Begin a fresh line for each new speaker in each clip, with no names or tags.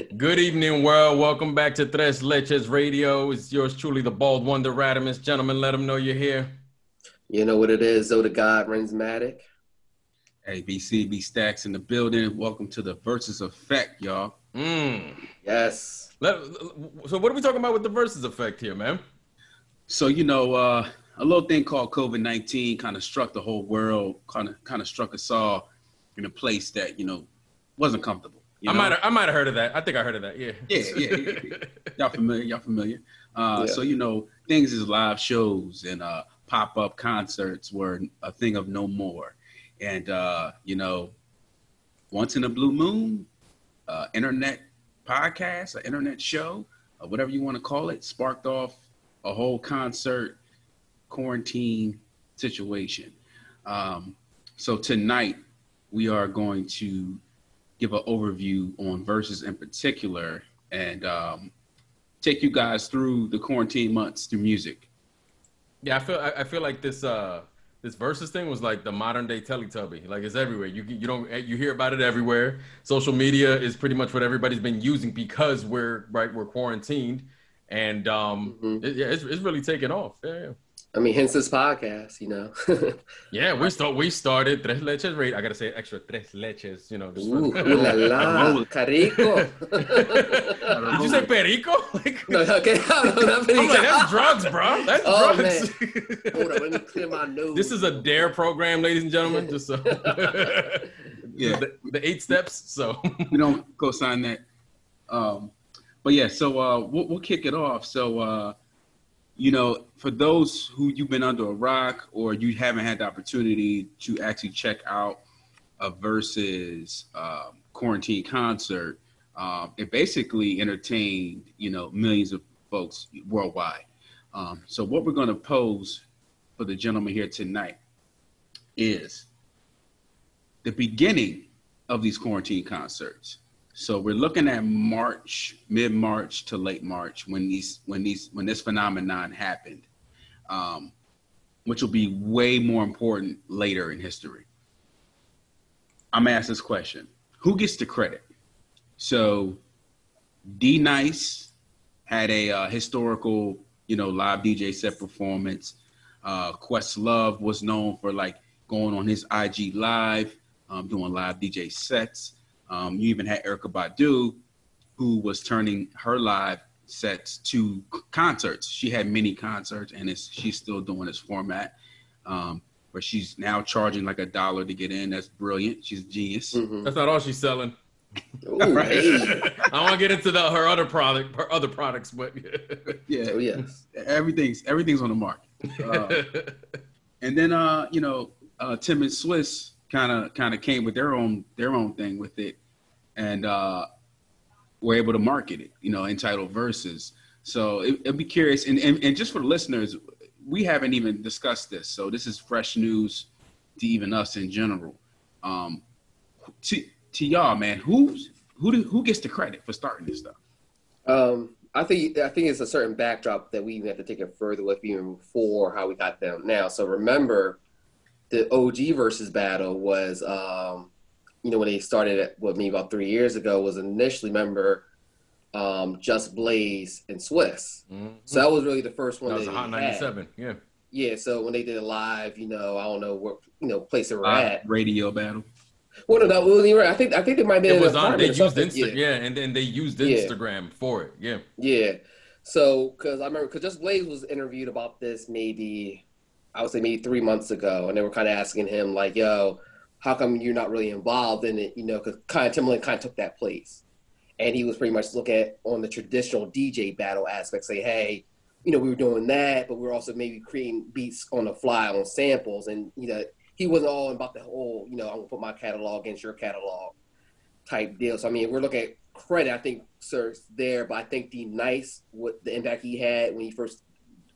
Good evening, world. Welcome back to Tres Leches Radio. It's yours truly, the Bald Wonder Radimus. Gentlemen, let them know you're here.
You know what it is, though, the God Rensmatic.
Hey, BCB Stacks in the building. Welcome to the Verzuz Effect, y'all.
Yes.
So what are we talking about with the Verzuz Effect here, man?
So, a little thing called COVID-19 kind of struck the whole world, kind of struck us all in a place that, wasn't comfortable.
I might have heard of that. I think I heard of that, yeah.
Yeah. Y'all familiar.
Yeah.
So, things as live shows and pop-up concerts were a thing of no more. And, once in a blue moon, internet podcast, an internet show, whatever you want to call it, sparked off a whole concert quarantine situation. So tonight, we are going to give an overview on Verzuz in particular and take you guys through the quarantine months through music.
Yeah, I feel like this Verzuz thing was like the modern day Teletubby. Like, it's everywhere. You hear about it everywhere. Social media is pretty much what everybody's been using because we're quarantined, and it's really taking off. Yeah.
I mean, hence this podcast,
Yeah, we started Tres Leches Radio. I gotta say extra Tres Leches,
Ooh la la, carico.
Did you say perico?
No, okay, not perico.
I'm like, that's drugs, bro. That's drugs.
Man. Hold on, let me clear my nose.
This is a dare program, ladies and gentlemen. Just so
Yeah,
the 8 steps. So
we don't co-sign that. But yeah, so we'll kick it off. So for those who you've been under a rock or you haven't had the opportunity to actually check out a Verzuz quarantine concert, it basically entertained, millions of folks worldwide. So what we're going to pose for the gentleman here tonight is the beginning of these quarantine concerts. So we're looking at March, mid-March to late March when this phenomenon happened, which will be way more important later in history. I'm gonna ask this question: who gets the credit? So D Nice had a historical, live DJ set performance. Questlove was known for going on his IG live, doing live DJ sets. You even had Erykah Badu, who was turning her live sets to concerts. She had mini concerts, and she's still doing this format, where she's now charging like $1 to get in. That's brilliant. She's a genius.
Mm-hmm.
that's not all she's selling.
Ooh, hey.
I don't want to get into her other products, but
Yeah,
Oh, yes.
everything's on the market. And then Tim and Swiss kind of came with their own thing with it, and were able to market it, entitled Verzuz. So it'd be curious, and just for the listeners, we haven't even discussed this, so this is fresh news to even us in general. To y'all, man, who gets the credit for starting this stuff?
I think it's a certain backdrop that we even have to take it further with even before how we got them now. So remember, the OG versus battle was, when they started it with me about 3 years ago, was initially, Just Blaze and Swiss. Mm-hmm. So that was really the first one. That was a Hot 97.
Yeah.
Yeah. So when they did it live, I don't know what, place they were at.
Radio battle.
Well, no, you're right. I think it might be.
It was on. They used Instagram. Yeah, and then they used Instagram for it. Yeah.
Yeah. So because I remember, because Just Blaze was interviewed about this maybe 3 months ago, and they were kind of asking him like, "Yo, how come you're not really involved in it?" Because Timbaland kind of took that place, and he was pretty much looking at on the traditional DJ battle aspect, say, "Hey, we were doing that, but we were also maybe creating beats on the fly on samples," and he wasn't all about the whole, I'm gonna put my catalog against your catalog type deal. So I mean, if we're looking at credit, I think Sir's there, but I think D Nice, with the impact he had when he first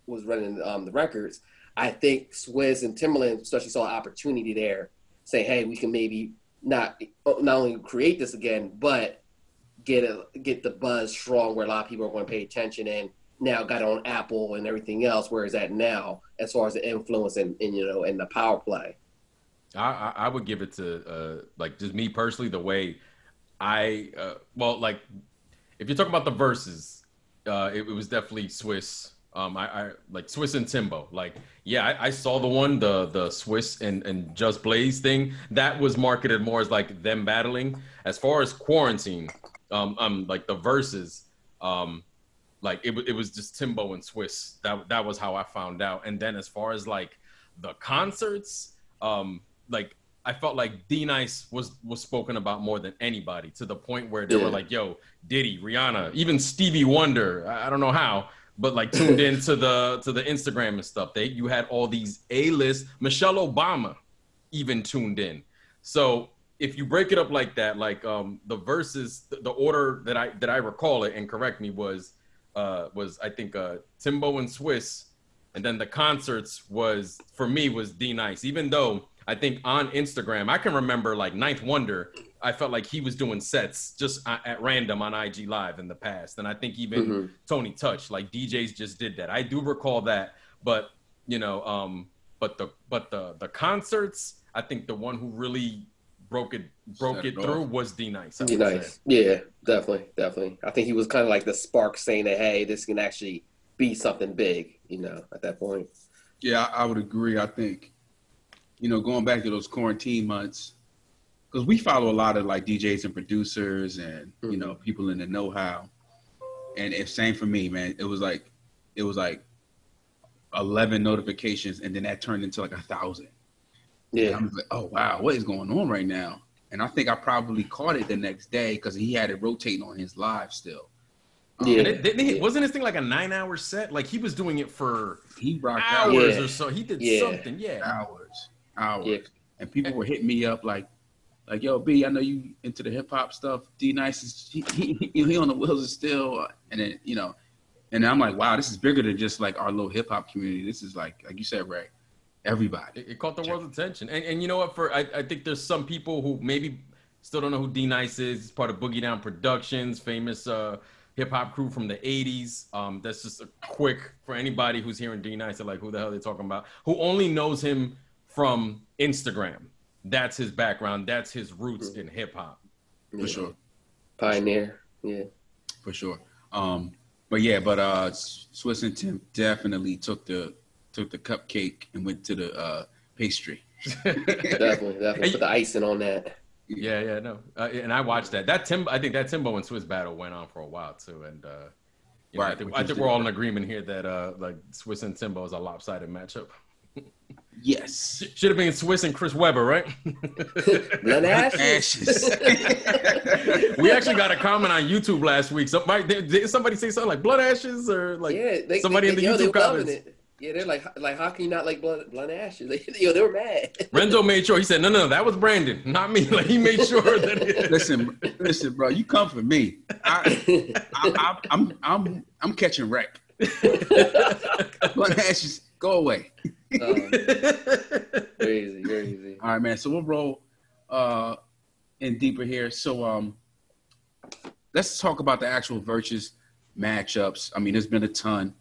was running the records. I think Swizz and Timbaland especially saw an opportunity there, say, hey, we can maybe not only create this again, but get the buzz strong where a lot of people are going to pay attention, and now got on Apple and everything else. Where is that now as far as the influence and the power play?
I would give it to just me personally, the way if you're talking about the verses, it was definitely Swiss. I like Swiss and Timbo. Like, yeah, I saw the one, the Swiss and Just Blaze thing. That was marketed more as like them battling. As far as quarantine, like the verses, like it was just Timbo and Swiss. That was how I found out. And then as far as like the concerts, like I felt like D Nice was spoken about more than anybody, to the point where they were like, yo, Diddy, Rihanna, even Stevie Wonder, I don't know how, but like tuned into the Instagram and stuff. You had all these A-list, Michelle Obama even tuned in. So if you break it up like that, like the verses, the order that I recall it, and correct me, was I think Timbo and Swiss, and then the concerts was, for me, was D Nice. Even though I think on Instagram, I can remember like Ninth Wonder, I felt like he was doing sets just at random on IG Live in the past. And I think even Tony Touch, like DJs just did that. I do recall that, but you know, but the concerts, I think the one who really broke it through was D Nice.
D Nice, yeah, definitely. I think he was kind of like the spark, saying that, hey, this can actually be something big, you know, at that point.
Yeah, I would agree. I think, you know, going back to those quarantine months, because we follow a lot of like DJs and producers and you know, people in the know-how, and it's same for me, man. It was like 11 notifications, and then that turned into like 1,000. Yeah, and I was like, oh wow, what is going on right now? And I think I probably caught it the next day because he had it rotating on his live still.
Wasn't his thing like a 9-hour set? Like he was doing it for
hours
or so. He did something, hours.
Yeah. And people were hitting me up like, yo, B, I know you into the hip hop stuff. D Nice is he on the wheels still, and then you know, and I'm like, wow, this is bigger than just like our little hip hop community. This is like you said, Ray, everybody.
It caught the world's attention, and you know what? I think there's some people who maybe still don't know who D Nice is. He's part of Boogie Down Productions, famous hip hop crew from the 80s. That's just a quick for anybody who's hearing D Nice, like who the hell are they talking about? Who only knows him from Instagram. That's his background. That's his roots in hip hop.
For sure.
Pioneer. Yeah.
For sure. But Swiss and Tim definitely took the cupcake and went to the pastry.
Definitely. Put the icing on that.
Yeah, no. And I watched that. I think that Timbo and Swiss battle went on for a while too. And you know, I think we're all in agreement here that like Swiss and Timbo is a lopsided matchup.
Yes.
Should have been Swiss and Chris Webber, right?
Blood ashes.
We actually got a comment on YouTube last week. Did somebody say something like blood ashes, or like somebody in the YouTube comments?
Yeah, they're like, how can you not like blood ashes? They were mad.
Renzo made sure. He said, no, that was Brandon, not me. Like he made sure that.
Listen, bro, you come for me. I'm catching wreck. Blood ashes, go away.
Crazy.
All right, man. So we'll roll in deeper here. So let's talk about the actual Verzuz matchups. I mean, there's been a ton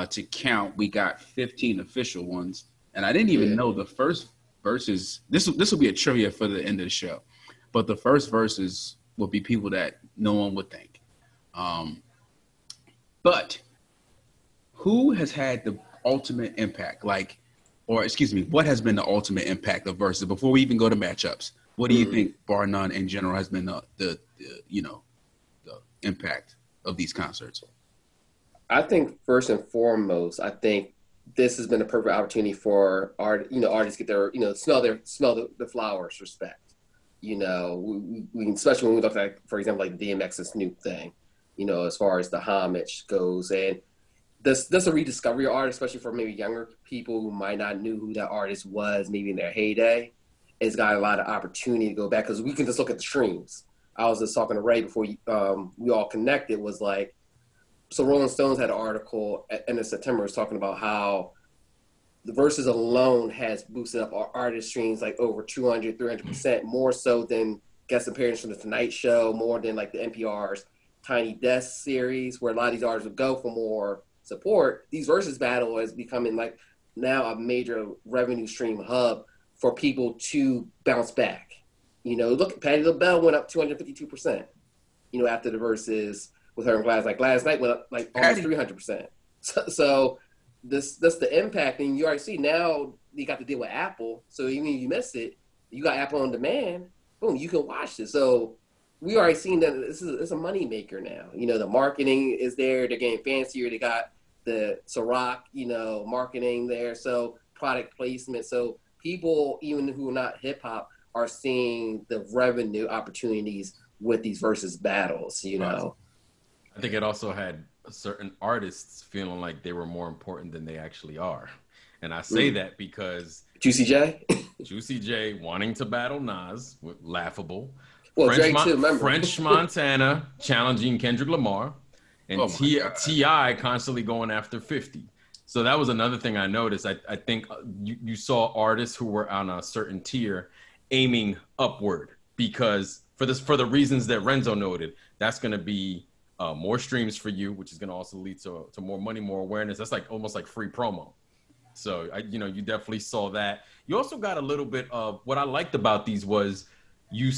to count. We got 15 official ones, and I didn't even know the first Verzuz. This will be a trivia for the end of the show, but the first Verzuz will be people that no one would think. But who has had the ultimate impact? What has been the ultimate impact of Verzuz? Before we even go to matchups, what do you think, bar none, in general, has been the impact of these concerts?
I think first and foremost, I think this has been a perfect opportunity for artists get their, smell the flowers, respect. We especially when we look at, for example, like DMX and Snoop thing, as far as the homage goes, and that's a rediscovery of art, especially for maybe younger people who might not knew who that artist was, maybe in their heyday. It's got a lot of opportunity to go back, because we can just look at the streams. I was just talking to Ray before we all connected, was like, so Rolling Stones had an article at end of September, was talking about how the Verzuz alone has boosted up our artist streams like over 200-300%, more so than guest appearances from the Tonight Show, more than like the NPR's Tiny Desk series, where a lot of these artists would go for more support. These Verzuz battle is becoming like now a major revenue stream hub for people to bounce back. Look, Patti LaBelle went up 252%, after the Verzuz. with her and Gladys. Like Gladys Knight went up like almost 300%. So that's the impact, and you already see now you got to deal with Apple. So even if you miss it, you got Apple on demand. Boom, you can watch it. So we already seen that it's a money maker now. You know, the marketing is there. They're getting fancier. They got the Ciroc, you know, marketing there. So product placement. So people, even who are not hip hop, are seeing the revenue opportunities with these versus battles, you know.
I think it also had certain artists feeling like they were more important than they actually are. And I say that because
Juicy J?
Juicy J wanting to battle Nas, laughable.
Well, Drake too, remember.
French Montana challenging Kendrick Lamar, and T.I. constantly going after 50. So that was another thing I noticed. I think you saw artists who were on a certain tier aiming upward because for the reasons that Renzo noted, that's going to be more streams for you, which is going to also lead to more money, more awareness. That's like almost like free promo. So you definitely saw that. You also got a little bit of what I liked about these was you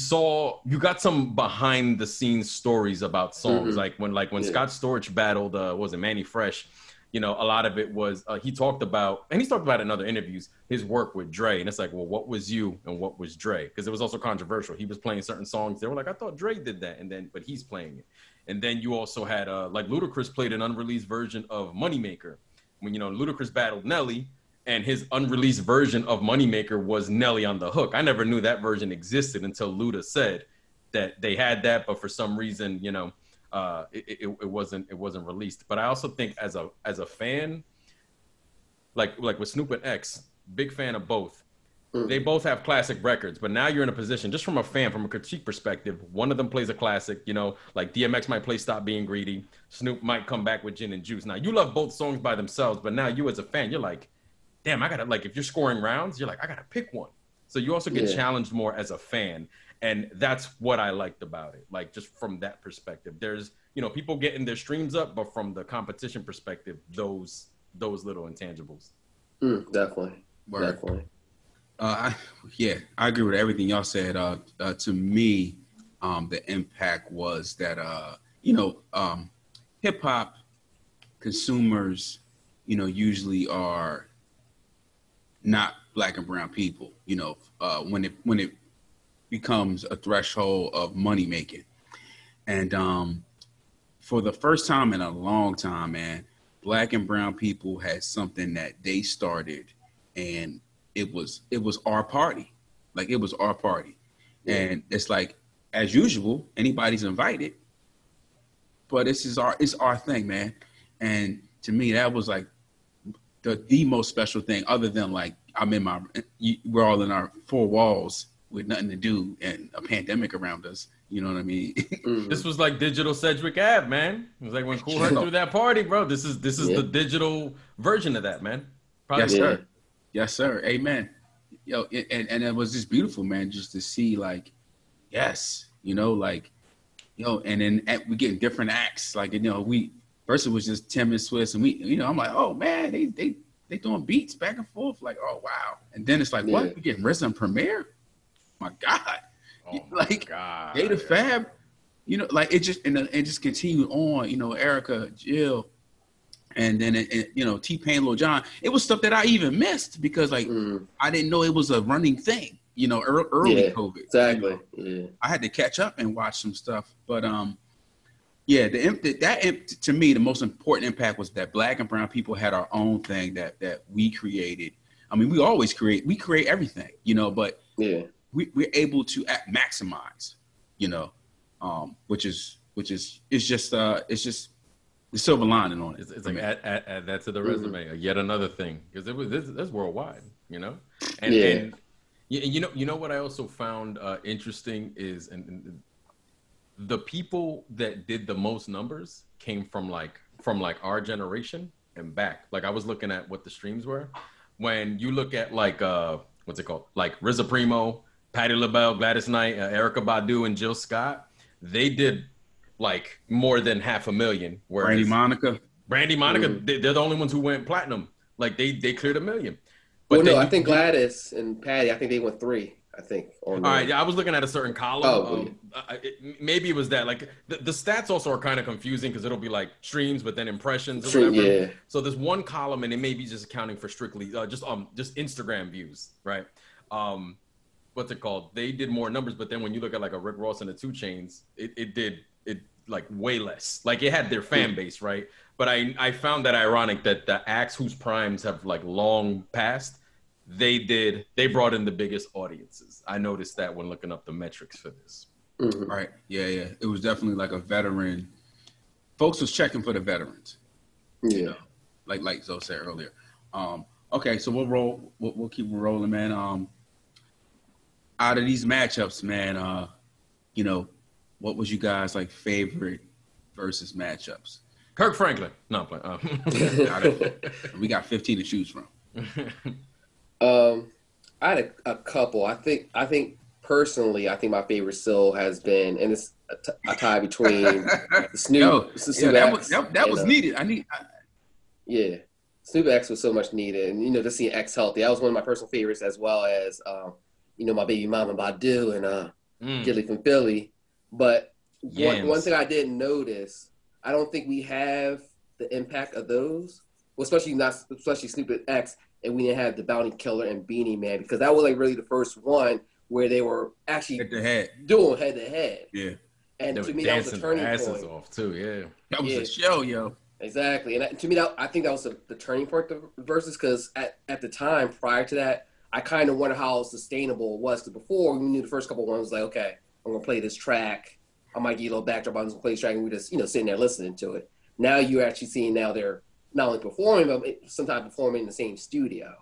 got some behind the scenes stories about songs. Like when Scott Storch battled was it Manny Fresh, a lot of it was he talked about, and he's talked about it in other interviews, his work with Dre. And it's like, well, what was you and what was Dre? Because it was also controversial. He was playing certain songs. They were like, I thought Dre did that, but he's playing it. And then you also had like Ludacris played an unreleased version of Moneymaker when Ludacris battled Nelly. And his unreleased version of Moneymaker was Nelly on the Hook. I never knew that version existed until Luda said that they had that, but for some reason, it wasn't released. But I also think as a fan, like with Snoop and X, big fan of both. They both have classic records, but now you're in a position, just from a fan, from a critique perspective, one of them plays a classic, like DMX might play Stop Being Greedy. Snoop might come back with Gin and Juice. Now, you love both songs by themselves, but now you as a fan, you're like, damn, I gotta, like, if you're scoring rounds, you're like, I gotta pick one. So you also get challenged more as a fan. And that's what I liked about it. Like, just from that perspective, there's, people getting their streams up, but from the competition perspective, those little intangibles.
Definitely.
Word.
Definitely.
I agree with everything y'all said. To me, the impact was that, hip hop consumers, usually are not Black and brown people, when it becomes a threshold of money making. And for the first time in a long time, man, Black and brown people had something that they started, and it was our party. Like, it was our party. And it's like, as usual, anybody's invited, but it's our thing, man. And to me, that was like the most special thing, other than like we're all in our four walls with nothing to do and a pandemic around us. You know what I mean?
This was like digital Sedgwick Ave, man. It was like when Kool Herc threw that party, bro. This is the digital version of that, man.
Probably. Yes, sir. Yes, sir. Amen. And it was just beautiful, man, just to see like, yes, and then we getting different acts. Like, first it was just Tim and Swiss, and we, I'm like, oh man, they doing beats back and forth, like, oh wow. And then it's like, what? We getting RZA and Premier? My God.
Oh
like
God.
Data Fab, like it just continued on, Erica, Jill, and then T-Pain, Lil Jon. It was stuff that I even missed because like I didn't know it was a running thing, early COVID.
Exactly. Yeah.
I had to catch up and watch some stuff. But to me, the most important impact was that Black and brown people had our own thing that we created. I mean, we create everything, but we're able to maximize, which is just the silver lining on it.
It's like add that to the resume, yet another thing, because that's worldwide, and you know what I also found interesting is and the people that did the most numbers came from our generation and back. Like, I was looking at what the streams were. When you look at like what's it called? Like RZA Primo, Patti LaBelle, Gladys Knight, Erykah Badu, and Jill Scott, they did like more than 500,000.
Brandy Monica,
they're the only ones who went platinum. Like they cleared 1 million.
But I think Gladys and Patty, I think they went 3. I think. Or
All right, yeah, I was looking at a certain column.
Oh,
Maybe it was that. Like the stats also are kind of confusing because it'll be like streams, but then impressions or
True,
whatever.
yeah.
So there's one column, and it may be just accounting for strictly just Instagram views, right? What's it called? They did more numbers, but then when you look at like a Rick Ross and the 2 Chainz, it did like way less. Like it had their fan base, right? But I found that ironic that the acts whose primes have like long passed, they brought in the biggest audiences. I noticed that when looking up the metrics for this.
Mm-hmm.
Right. Yeah. It was definitely like a veteran. Folks was checking for the veterans.
Yeah.
You know, like Zoe said earlier. Okay, so we'll roll. We'll keep rolling, man. Out of these matchups, man, you know, what was you guys like favorite versus matchups?
Kirk Franklin. No, I'm playing.
We got 15 to choose from.
I had a couple. I think personally, I think my favorite still has been, and it's a tie between the Snoop.
That was needed.
Yeah, Snoop X was so much needed, and you know, just seeing X healthy, that was one of my personal favorites, as well as you know, my baby mama Badu and Gilly from Philly. But one thing I didn't notice, I don't think we have the impact of those, well, especially Snoop X, and we didn't have the Bounty Killer and Beanie Man, because that was like really the first one where they were actually doing head to head.
Yeah,
and to me that was a turning point.
Off too, yeah.
That was a show, yo.
Exactly, and to me, I think that was the turning point of Verzuz, because at the time prior to that, I kind of wondered how sustainable it was. Because before, we knew the first couple ones, like, okay, I'm gonna play this track. I might get a little backdrop on this play track, and we just, you know, sitting there listening to it. Now you're actually seeing they're not only performing, but sometimes performing in the same studio.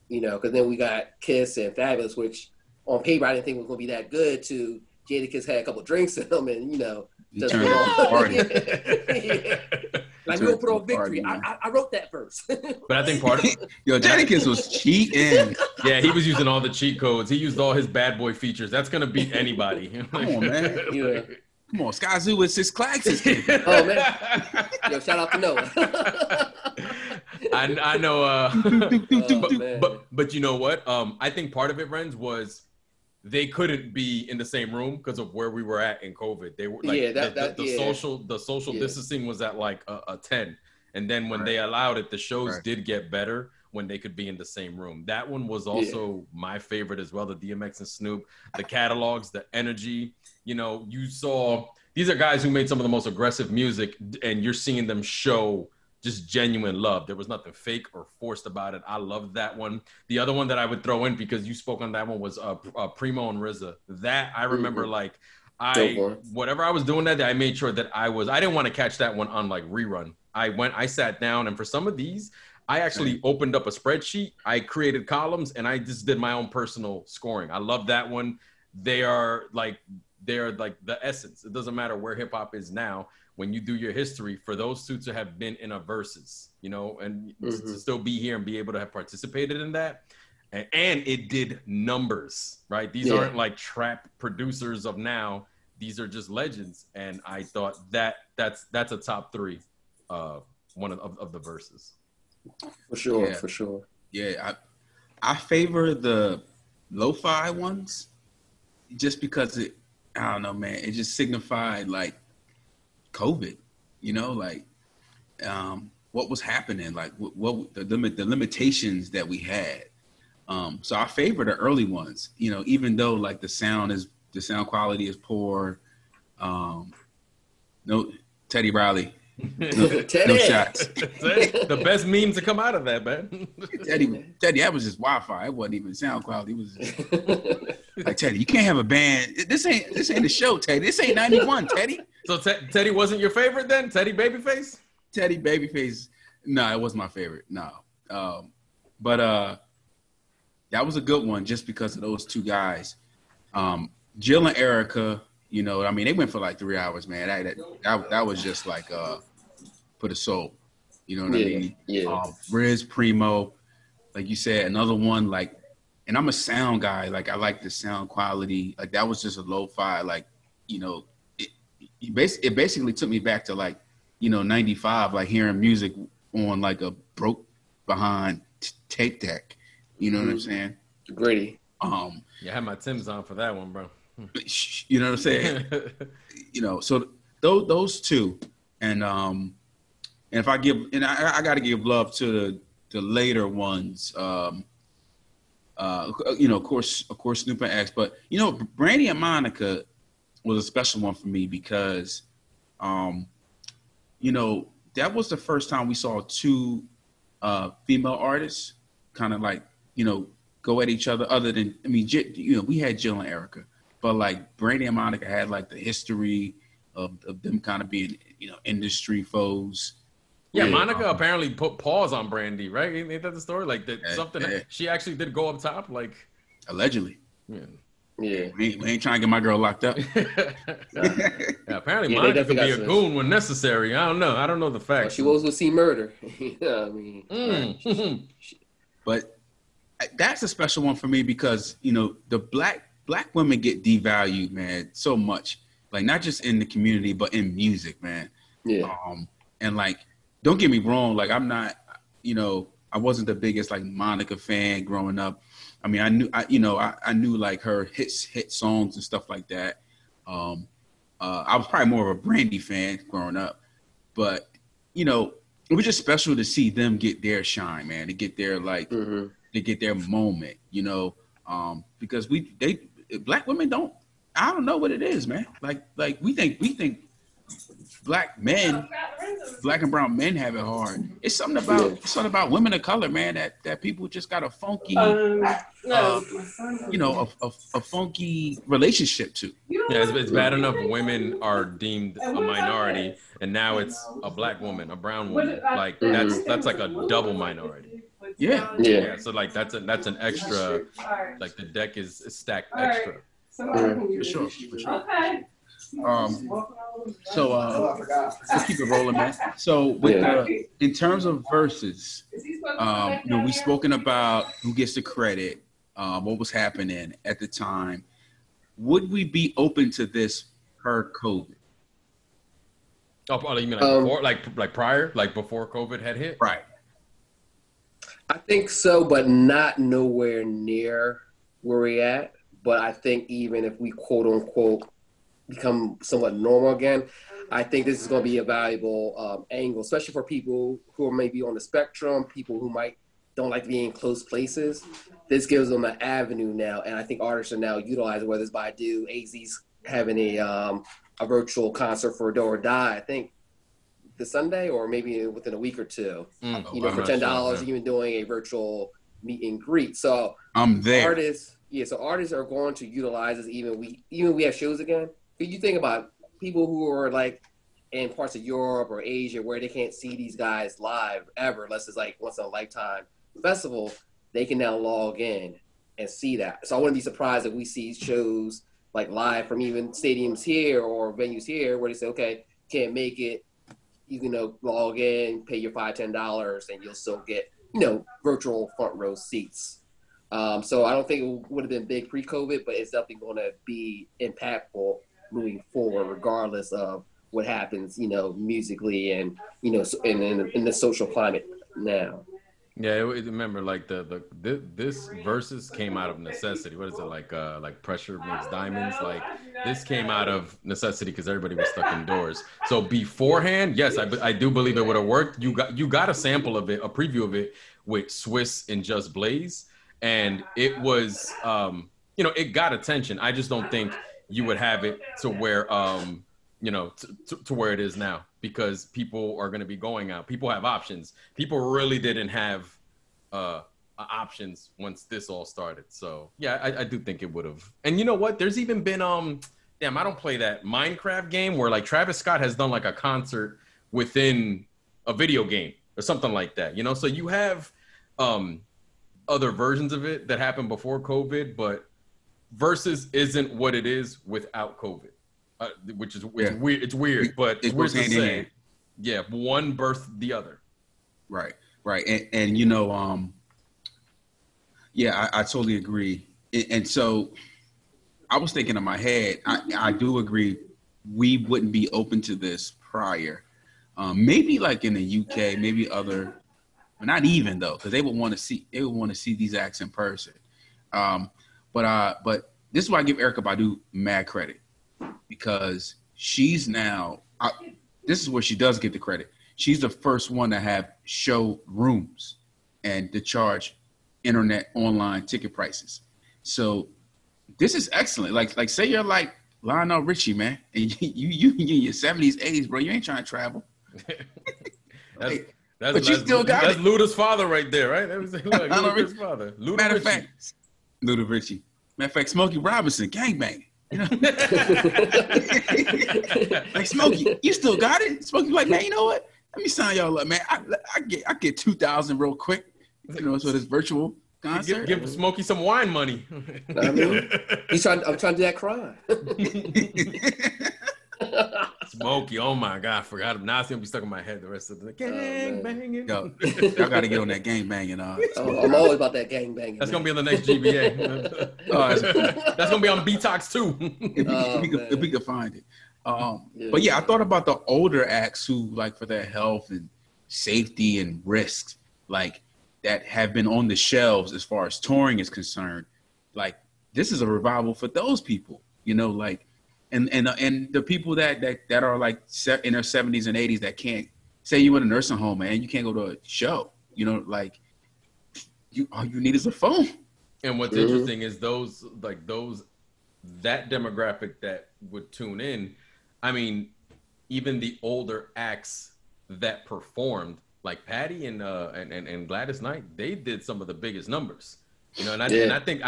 You know, because then we got Kiss and Fabulous, which on paper I didn't think was gonna be that good. To Jadakiss had a couple drinks in them, and you know, just yeah. Like, we'll put on Victory. I wrote that verse.
But I think part of it,
Jadakiss was cheating.
Yeah, he was using all the cheat codes. He used all his bad boy features. That's gonna beat anybody.
Come on, man. Yeah. Come on, Sky Zoo with 6 Clacks.
Oh man. Yo, shout out to Noah.
I know. But you know what? I think part of it, Renz, was they couldn't be in the same room because of where we were at in COVID. They were like, the social distancing was at like a 10. And then when they allowed it, the shows did get better when they could be in the same room. That one was also my favorite as well. The DMX and Snoop, the catalogs, the energy. You know, you saw, these are guys who made some of the most aggressive music, and you're seeing them show just genuine love. There was nothing fake or forced about it. I loved that one. The other one that I would throw in, because you spoke on that one, was Primo and RZA. That I remember, like, whatever I was doing that day, I made sure that I didn't want to catch that one on like rerun. I sat down, and for some of these, I actually opened up a spreadsheet. I created columns, and I just did my own personal scoring. I love that one. They're like the essence. It doesn't matter where hip hop is now. When you do your history, for those two to have been in a Verzuz, you know, and to still be here and be able to have participated in that, and it did numbers, right? These aren't like trap producers of now. These are just legends, and I thought that's a top 3, one of the Verzuz.
For sure.
Yeah, I favor the lo-fi ones, just because I don't know, man. It just signified like COVID, you know, like what was happening, like what the limitations that we had. So I favor the early ones, you know, even though like the sound quality is poor. No, Teddy Riley, no shots.
The best memes to come out of that, man.
Teddy, that was just Wi-Fi. It wasn't even sound quality. It was just, like, Teddy, you can't have a band. This ain't the show, Teddy. This ain't 91, Teddy.
So Teddy wasn't your favorite then? Teddy Babyface?
Teddy Babyface. No, it wasn't my favorite. No. But that was a good one just because of those two guys. Jill and Erica, you know, I mean, they went for like 3 hours, man. That was just like for the soul. You know what I mean?
Yeah.
Riz, Primo, like you said, another one, like, and I'm a sound guy. Like, I like the sound quality. Like, that was just a lo-fi, like, you know, it basically took me back to like, you know, 95, like hearing music on like a broke behind tape deck. You know what I'm saying?
Gritty.
Yeah, I had my Timbs on for that one, bro.
You know what I'm saying? So those two, and if I give, and I got to give love to the later ones. Of course, Snoop and X, but Brandy and Monica was a special one for me because, that was the first time we saw two female artists kind of like, go at each other. Other than, we had Jill and Erica, but like Brandy and Monica had like the history of them kind of being, industry foes.
Yeah, Monica apparently put pause on Brandy, right? Ain't that the story? Like that she actually did go up top, like
allegedly.
Yeah.
We ain't trying to get my girl locked up.
Apparently Monica can be a goon when necessary. I don't know the facts.
Well, she was with C Murder.
But that's a special one for me because the black women get devalued, man, so much. Like not just in the community, but in music, man.
Yeah.
And like, don't get me wrong, like I'm not, I wasn't the biggest like Monica fan growing up. I mean, I knew like her hit songs and stuff like that. I was probably more of a Brandy fan growing up, but it was just special to see them get their shine, man, to get their to get their moment, because black women I don't know what it is, man. Like we think black and brown men have it hard. It's something about women of color, man, that people just got a funky, a funky relationship to.
Yeah, it's bad enough women are deemed a minority, and now it's a black woman, a brown woman. Like that's like a double minority.
Yeah.
So like that's an extra. Like the deck is stacked extra.
For sure. Okay. So let's keep it rolling, man. So in terms of verses, we've spoken about who gets the credit, what was happening at the time. Would we be open to this per COVID?
Oh, you mean like before, like prior, like before COVID had hit?
Right.
I think so, but not nowhere near where we're at. But I think even if we quote unquote become somewhat normal again, I think this is going to be a valuable angle, especially for people who are maybe on the spectrum, people who don't like to be in close places. This gives them an avenue now, and I think artists are now utilizing, whether it's by AZ's having a virtual concert for Do or Die, I think this Sunday or maybe within a week or two, for $10, even doing a virtual meet and greet. So
I'm there.
Artists are going to utilize this even we have shows again. If you think about people who are like in parts of Europe or Asia where they can't see these guys live ever, unless it's like once in a lifetime festival, they can now log in and see that. So I wouldn't be surprised if we see shows like live from even stadiums here or venues here where they say, okay, can't make it, you can log in, pay your $5-10, and you'll still get virtual front row seats. So I don't think it would have been big pre-COVID, but it's definitely going to be impactful moving forward, regardless of what happens, musically and in the social climate now.
Yeah, remember like this Verzuz came out of necessity. What is it like pressure makes diamonds? Like this came out of necessity because everybody was stuck indoors. So beforehand, yes, I do believe it would have worked. You got a sample of it, a preview of it with Swiss and Just Blaze, and it was it got attention. I just don't think you would have it to where to where it is now, because people are going to be going out. People have options. People really didn't have options once this all started. So yeah, I do think it would have. And you know what? There's even been I don't play that Minecraft game where like Travis Scott has done like a concert within a video game or something like that. So you have other versions of it that happened before COVID, but Verzuz isn't what it is without COVID. Which is weird. It's weird, but it's weird to say. Yeah, one birthed the other.
Right. And I totally agree. And so I was thinking in my head, I do agree we wouldn't be open to this prior. Maybe like in the UK, maybe other, but not even though, because they would want to see these acts in person. But this is why I give Erykah Badu mad credit, because she's now. This is where she does get the credit. She's the first one to have show rooms and to charge internet online ticket prices. So this is excellent. Like say you're like Lionel Richie, man, and you in your 70s, 80s, bro. You ain't trying to travel. But you still got
that's
it.
Luda's father right there, right? That was Luda's father. Luda
Matter of
Richie.
fact, Luda Richie. Matter of fact, Smokey Robinson, gangbanging. You know? Like Smokey, you still got it? Smokey like, man, you know what? Let me sign y'all up, man. I get 2,000 real quick. You know, so this virtual concert.
Give Smokey some wine money.
I mean, I'm trying to do that crime.
Smokey, oh my God, I forgot him. Now it's gonna be stuck in my head the rest of the gang banging.
Yo, y'all gotta get on that gang banging.
I'm always about that gang banging.
That's gonna be on the next GBA. That's gonna be on BTOX too.
If we could find it. But yeah, I thought about the older acts who, like, for their health and safety and risks, like, that have been on the shelves as far as touring is concerned. Like, this is a revival for those people, you know, like, and the people that are like in their 70s and 80s that can't, say you in a nursing home, man, you can't go to a show, you know, like, all you need is a phone.
And what's interesting is that demographic that would tune in. I mean, even the older acts that performed, like Patty and Gladys Knight, they did some of the biggest numbers. You know, and I think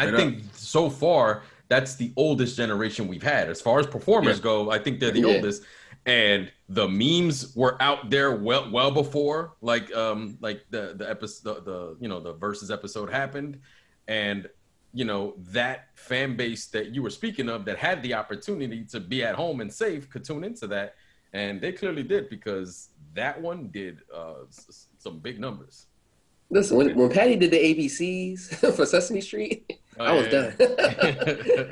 so far that's the oldest generation we've had as far as performers go. I think they're the oldest, and the memes were out there well before like the episode, the Verzuz episode happened, and you know, that fan base that you were speaking of that had the opportunity to be at home and safe could tune into that, and they clearly did, because that one did some big numbers.
Listen, when Patty did the ABCs for Sesame Street, I was done.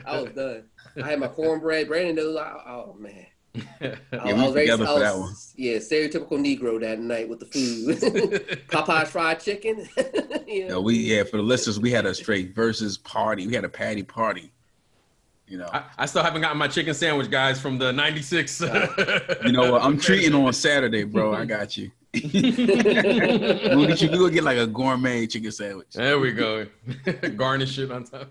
I was done. I had my cornbread. Brandon knows. Oh man.
I was together for that one.
Yeah, stereotypical Negro that night with the food. Popeye's fried chicken. You know?
For the listeners, we had a straight Verzuz party. We had a Patty party. You know,
I still haven't gotten my chicken sandwich, guys, from the '96.
You know what? I'm treating on Saturday, bro. I got you. We'll get like a gourmet chicken sandwich.
There we go. Garnish it on top.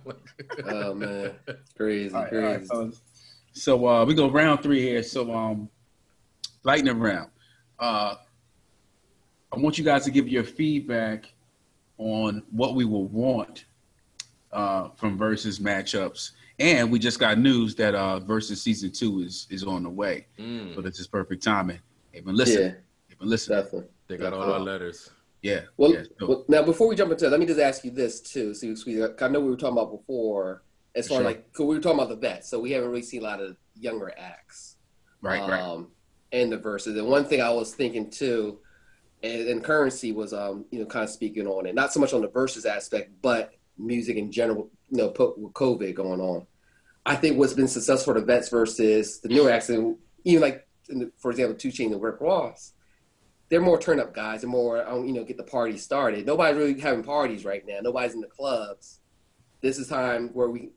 Oh man, crazy.
All right, so we go round 3 here. So lightning round. I want you guys to give your feedback on what we will want from Verzuz matchups. And we just got news that Verzuz season 2 is on the way. So this is perfect timing. They've been listening.
Yeah. Definitely.
They got all our letters.
Yeah.
Well, now before we jump into it, let me just ask you this too. So, I know we were talking about before, as far as cause we were talking about the vets, so we haven't really seen a lot of younger acts,
right.
In the Verzuz. And one thing I was thinking too, and Currency was kind of speaking on it, not so much on the Verzuz aspect, but music in general. Put with COVID going on, I think what's been successful for the vets versus the newer acts, and even like for example, 2 Chainz and Rick Ross. They're more turn up guys. They're more, get the party started. Nobody's really having parties right now. Nobody's in the clubs. This is time where we,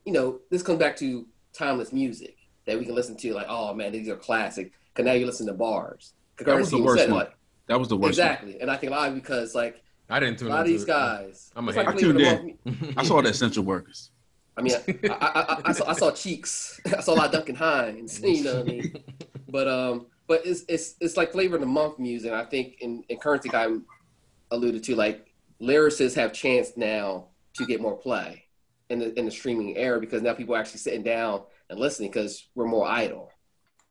this comes back to timeless music that we can listen to. Like, oh man, these are classic. Because now you listen to bars.
That was the worst one. That was the worst.
Exactly,
one.
And I think a lot because
I didn't tune
a lot of these guys.
I tuned in. I saw the essential workers.
I mean, I saw Cheeks. I saw a lot of Duncan Hines. You know what I mean? But it's like flavor of the month music. I think in Currency guy alluded to, like, lyricists have chance now to get more play in the streaming era, because now people are actually sitting down and listening because we're more idle,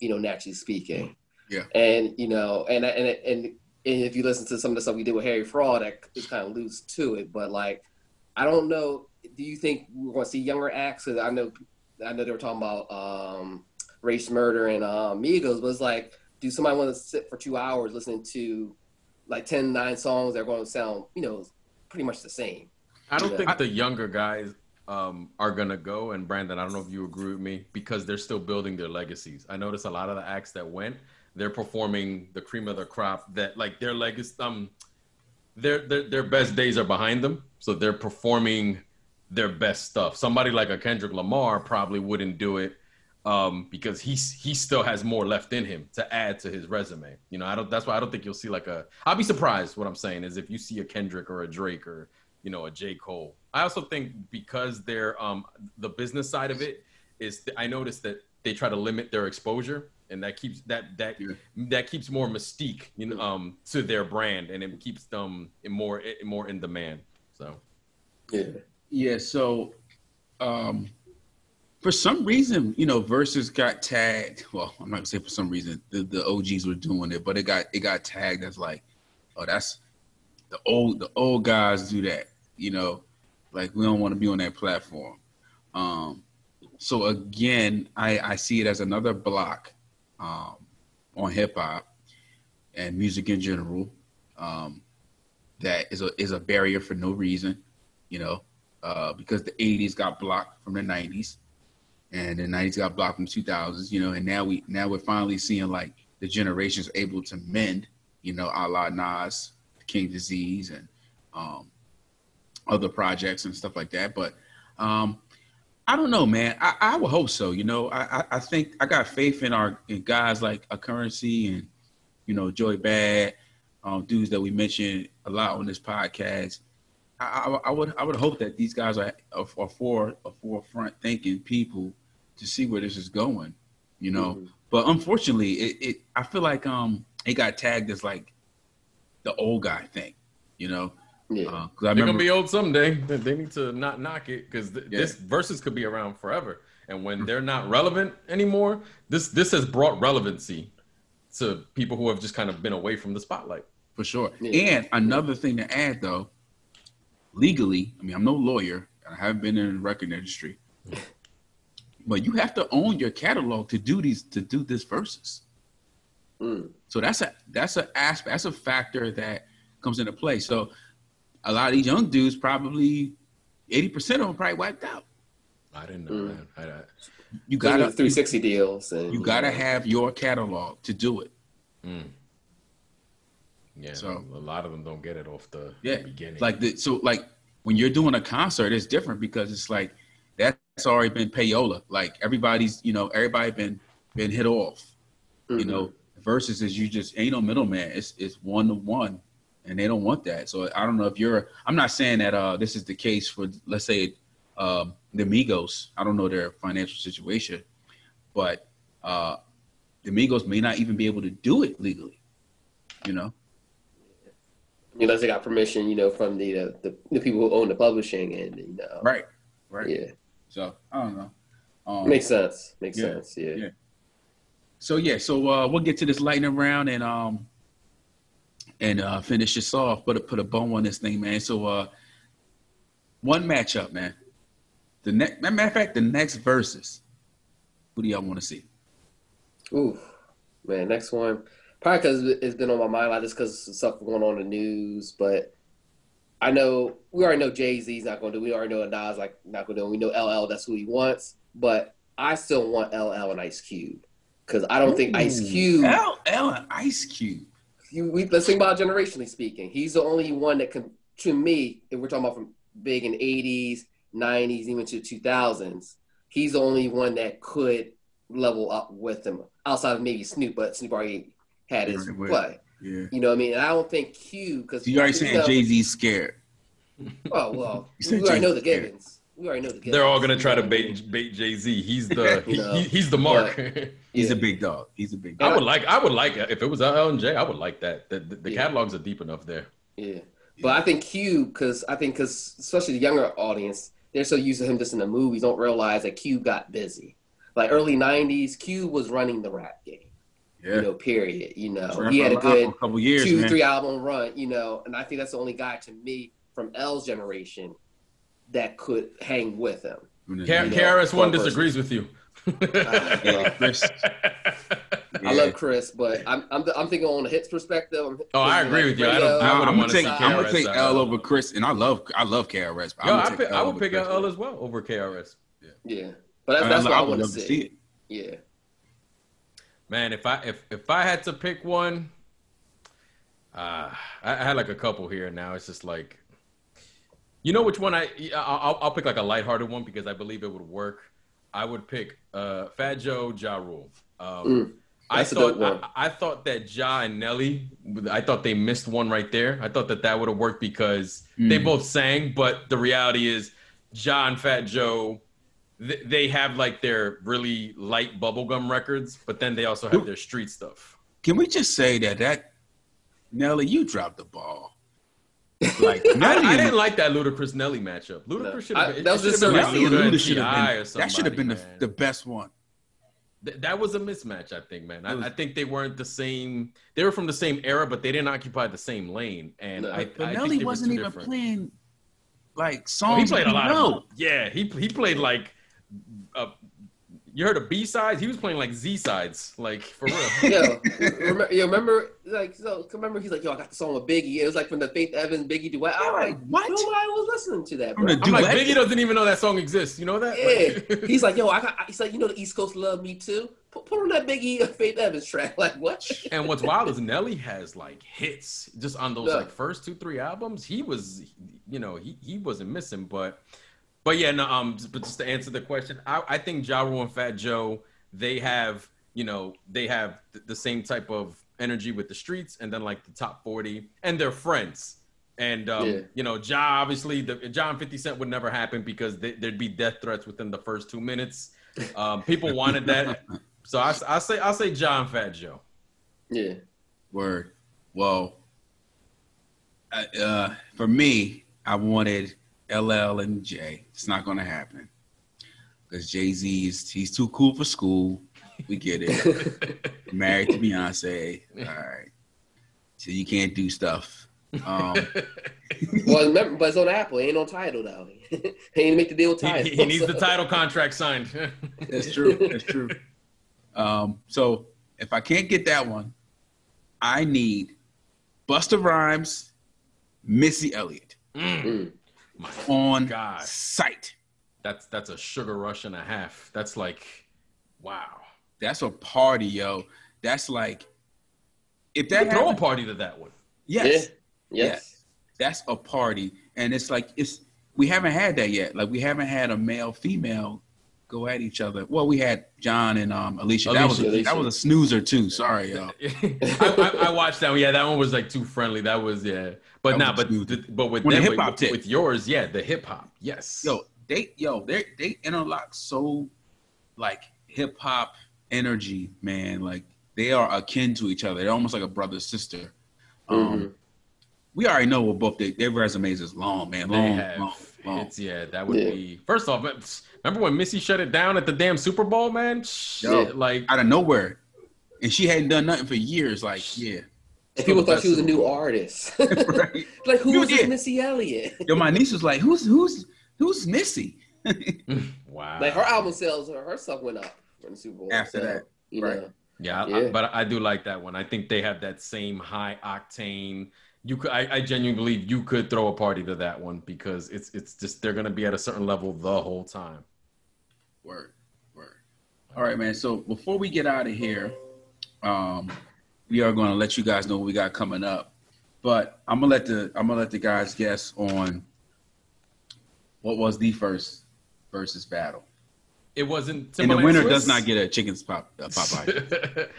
naturally speaking.
Yeah.
And and if you listen to some of the stuff we did with Harry Fraud, that is kind of loose to it. But like, I don't know. Do you think we're going to see younger acts? Because I know they were talking about Race Murder and Migos, but it's like, do somebody want to sit for 2 hours listening to like 9 songs that are going to sound, pretty much the same?
I don't think the younger guys are going to go. And Brandon, I don't know if you agree with me, because they're still building their legacies. I noticed a lot of the acts that went, they're performing the cream of the crop, that like their legacy, their best days are behind them. So they're performing their best stuff. Somebody like a Kendrick Lamar probably wouldn't do it because he still has more left in him to add to his resume. You know, I don't. That's why I don't think you'll see like a. I'll be surprised. What I'm saying is if you see a Kendrick or a Drake or a J. Cole. I also think because they're the business side of it is I noticed that they try to limit their exposure, and that keeps that keeps more mystique, to their brand, and it keeps them more in demand. So
yeah. So for some reason, Verzuz got tagged. Well, I'm not gonna say for some reason the OGs were doing it, but it got tagged as like, oh, that's the old guys do that. Like we don't want to be on that platform. So again, I see it as another block on hip hop and music in general. That is a barrier for no reason, because the 80s got blocked from the 90s, and the 90s got blocked from 2000s, and now we're finally seeing like the generations able to mend, a la Nas, King Disease, and other projects and stuff like that. But I don't know, man. I would hope so. I think I got faith in guys like A Currency and Joey Bad, dudes that we mentioned a lot on this podcast. I would hope that these guys are forefront thinking people to see where this is going.
Mm-hmm.
But unfortunately, I feel like it got tagged as like the old guy thing.
Yeah.
They're gonna be old someday. They need to not knock it because this Verzuz could be around forever. And when they're not relevant anymore, this has brought relevancy to people who have just kind of been away from the spotlight.
For sure. Yeah. And another thing to add, though, legally, I mean, I'm no lawyer. I haven't been in the record industry, but you have to own your catalog to do this Verzuz. So that's an aspect. That's a factor that comes into play. So a lot of these young dudes, probably 80% of them probably wiped out.
I didn't know that.
You got 360 deals, and
you got to have your catalog to do it.
Yeah, so a lot of them don't get it off the beginning.
Like when you're doing a concert, it's different because it's like that's already been payola. Like everybody been hit off. Versus is you just ain't no middleman. It's 1-to-1. And they don't want that. So I don't know if I'm not saying that this is the case for, let's say, the Migos. I don't know their financial situation, but the Migos may not even be able to do it legally,
Unless they got permission, from the people who own the publishing and,
Right.
Yeah.
So I don't know.
Makes sense. Yeah.
So we'll get to this lightning round and finish this off. Put a bow on this thing, man. So one matchup, man. Matter of fact, the next Verzuz. Who do y'all want to see?
Ooh, man, next one. Probably because it's been on my mind, like this because of stuff going on in the news. But we already know Jay-Z's not going to do. We already know Nas not going to do. We know LL, that's who he wants. But I still want LL and Ice Cube because I don't think Ice Cube.
LL and Ice Cube.
Let's think about generationally speaking. He's the only one that can, to me, if we're talking about from big in 80s, 90s, even to 2000s, he's the only one that could level up with him outside of maybe Snoop, but Snoop already had his play.
Yeah.
You know what I mean? And I don't think Q, because
you already saying Jay-Z's scared.
Oh, well, we already know the Gibbons.
They're all gonna try to bait Jay-Z. He's the he's the mark.
He's a big dog.
I would like if it was LL and Jay. I would like that. The catalogs are deep enough there.
Yeah, but I think Q, because especially the younger audience, they're so used to him just in the movies, don't realize that Q got busy. Like early '90s, Q was running the rap game.
Yeah.
Period. He had a good
couple years,
2-3 album run. And I think that's the only guy to me from L's generation that could hang with him.
KRS-One disagrees with you.
Chris.
I love Chris, but I'm thinking on the hits perspective.
I agree with you.
I'm gonna take L over Chris, and I love KRS.
I would pick L as well over KRS.
Yeah, but that's what I want to see.
It.
Yeah.
Man, if I had to pick one, I had like a couple here. Now it's just like You know which one I'll pick like a lighthearted one because I believe it would work. I would pick Fat Joe, Ja Rule.
That's a dope one.
I thought that Ja and Nelly, I thought they missed one right there. I thought that would have worked because they both sang, but the reality is Ja and Fat Joe, they have like their really light bubblegum records, but then they also have their street stuff.
Can we just say that Nelly, you dropped the ball. Like
I didn't like that Ludacris Nelly matchup. Ludacris should have been like Luda and T.I. or something.
That should have been the best one.
That was a mismatch, I think, man. I think they weren't the same. They were from the same era, but they didn't occupy the same lane. And
but Nelly wasn't even playing like songs.
He played a lot of them. Yeah, he played like. You heard of B sides? He was playing like Z sides, like for real.
Remember he's like, yo, I got the song with Biggie. It was like from the Faith Evans Biggie duet. I'm like, what? Nobody was listening to that, bro.
I'm like, Biggie doesn't even know that song exists. You know that?
Yeah. He's like, yo, he's like, you know, the East Coast love me too. Put on that Biggie Faith Evans track. Like, what?
And what's wild is Nelly has like hits just on those like first 2-3 albums. He was, you know, he wasn't missing, but yeah, no, but just to answer the question, I think Ja Rule and Fat Joe, they have the same type of energy with the streets and then like the top 40 and they're friends. And, you know, Ja, obviously, Ja and 50 Cent would never happen because there'd be death threats within the first 2 minutes. People wanted that. So I'll say Ja and Fat Joe.
Yeah.
Word. Well, for me, I wanted LL and Jay. It's not going to happen because Jay-Z he's too cool for school. We get it. Married to Beyonce. All right. So you can't do stuff.
Well, remember, but it's on Apple. It ain't on Tidal though. He ain't make the deal with Tidal.
He needs the title contract signed.
That's true. That's true. So if I can't get that one, I need Busta Rhymes, Missy Elliott. On site.
That's a sugar rush and a half. That's like, wow.
That's a party, yo. That's like, if that
throw a party to that one.
Yes.
Yeah. Yes.
That's a party. And it's like, we haven't had that yet. Like we haven't had a male female go at each other. Well, we had John and Alicia. That was a snoozer too. Sorry, y'all.
I watched that one. Yeah, that one was like too friendly. That was But with them,
hip hop
with yours, yeah, the hip hop. Yes.
They interlock so like hip hop energy, man. Like they are akin to each other. They're almost like a brother sister. We already know what both their resumes is long, man. Long.
That would be first off. Remember when Missy shut it down at the damn Super Bowl, man? Shit, like
out of nowhere, and she hadn't done nothing for years. Like, yeah.
And people thought she was a new artist. Right. Like, who's Missy Elliott?
Yo, my niece was like, "Who's Missy?"
Wow.
Like her album sales, her stuff went up in the Super Bowl
after that. Right.
Know.
Yeah, but I do like that one. I think they have that same high octane. I genuinely believe you could throw a party to that one because it's just they're gonna be at a certain level the whole time.
Word. All right, man. So before we get out of here, we are going to let you guys know what we got coming up. But I'm gonna let the guys guess on what was the first versus battle.
It wasn't.
Timberland and the winner does not get a chicken's Popeye.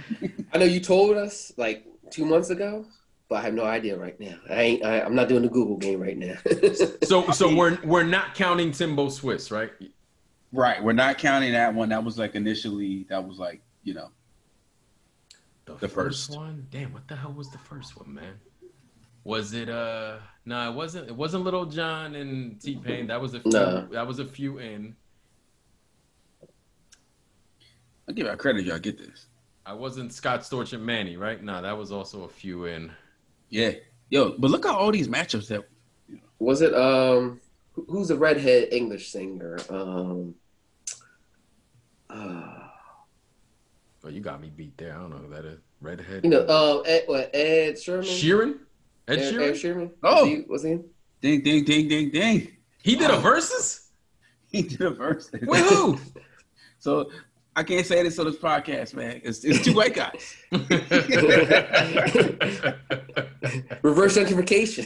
I know you told us like 2 months ago. But I have no idea right now. I'm not doing the Google game right now.
So we're not counting Timbo Swiss, right?
Right. We're not counting that one. That was like initially. That was like the first
one. Damn, what the hell was the first one, man? Was it no? It wasn't. It wasn't Little John and T-Pain. That was a few. No. That was a few in.
I'll give y'all credit. Y'all get this.
I wasn't Scott Storch and Manny, right? No, that was also a few in.
Yeah, yo, but look at all these matchups that.
Was it who's the redhead English singer?
Oh, you got me beat there. I don't know who that is. Redhead.
Ed Sheeran.
Ed
Sheeran.
Oh,
was he?
Ding.
He did a versus.
He did a versus.
With who?
So. I can't say this on this podcast, man. It's two white guys.
Reverse gentrification.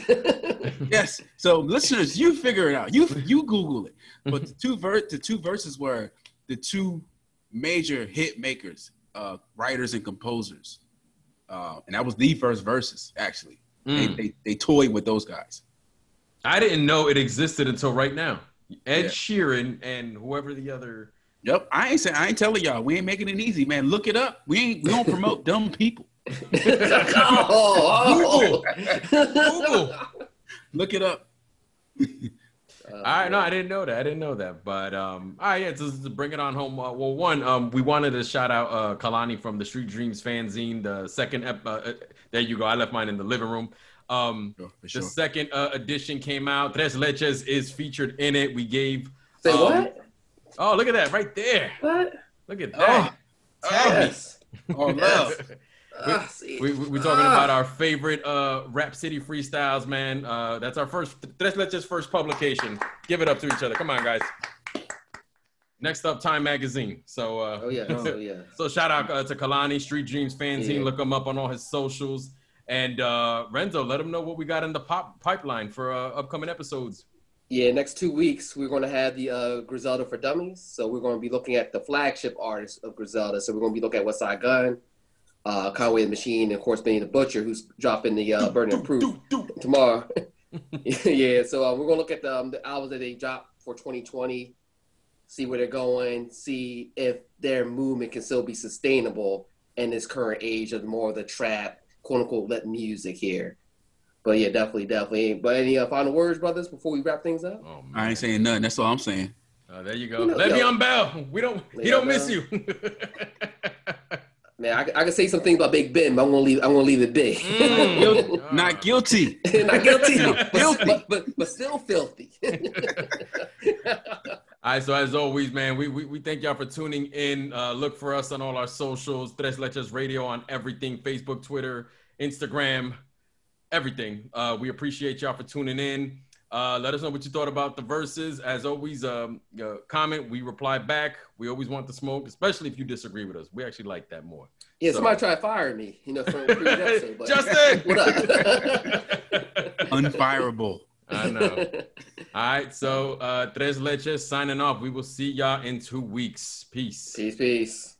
Yes. So listeners, you figure it out. You Google it. But the two verses were the two major hit makers, writers and composers, and that was the first verses. Actually, they toyed with those guys.
I didn't know it existed until right now. Ed
Yeah.
Sheeran and whoever the other.
Yep. I ain't telling y'all. We ain't making it easy, man. Look it up. We don't promote dumb people.
Google.
Look it up.
All right, no, I didn't know that. But all right, yeah, to bring it on home. We wanted to shout out Kalani from the Street Dreams fanzine. The second, there you go. I left mine in the living room. The second edition came out. Tres Leches is featured in it. We gave.
Say what?
Oh, look at that right there.
What?
Look at that.
Yes.
Oh, love.
We're talking about our favorite Rap City freestyles, man. That's our first. Tres Leches' first publication. Give it up to each other. Come on, guys. Next up, Time Magazine. So, So shout out to Kalani, Street Dreams fanzine.
Yeah.
Look him up on all his socials. And Renzo, let him know what we got in the pipeline for upcoming episodes.
Yeah, next 2 weeks, we're going to have the Griselda for Dummies. So we're going to be looking at the flagship artists of Griselda. So we're going to be looking at Westside Gun, Conway the Machine, and of course, Benny the Butcher, who's dropping the Burden of Proof tomorrow. Yeah, so we're going to look at the albums that they dropped for 2020, see where they're going, see if their movement can still be sustainable in this current age of more of the trap, quote-unquote, lit music here. But yeah, definitely. But any final words, brothers, before we wrap things up?
Oh,
I ain't saying nothing. That's all I'm saying.
There you go. Le'Veon Bell. He don't miss you.
Man, I can say some things about Big Ben, but I'm gonna leave it big.
Not guilty.
Not guilty.
Filthy.
But still filthy.
All right, so as always, man, we thank y'all for tuning in. Look for us on all our socials, Tres Leches Radio on everything, Facebook, Twitter, Instagram, everything. We appreciate y'all for tuning in. Let us know what you thought about the verses. As always, comment, we reply back. We always want the smoke, especially if you disagree with us. We actually like that more.
Yeah, somebody tried firing me, from the previous episode. But
Justin!
What up?
Unfireable.
I know. All right, so Tres Leches signing off. We will see y'all in 2 weeks. Peace.
Peace.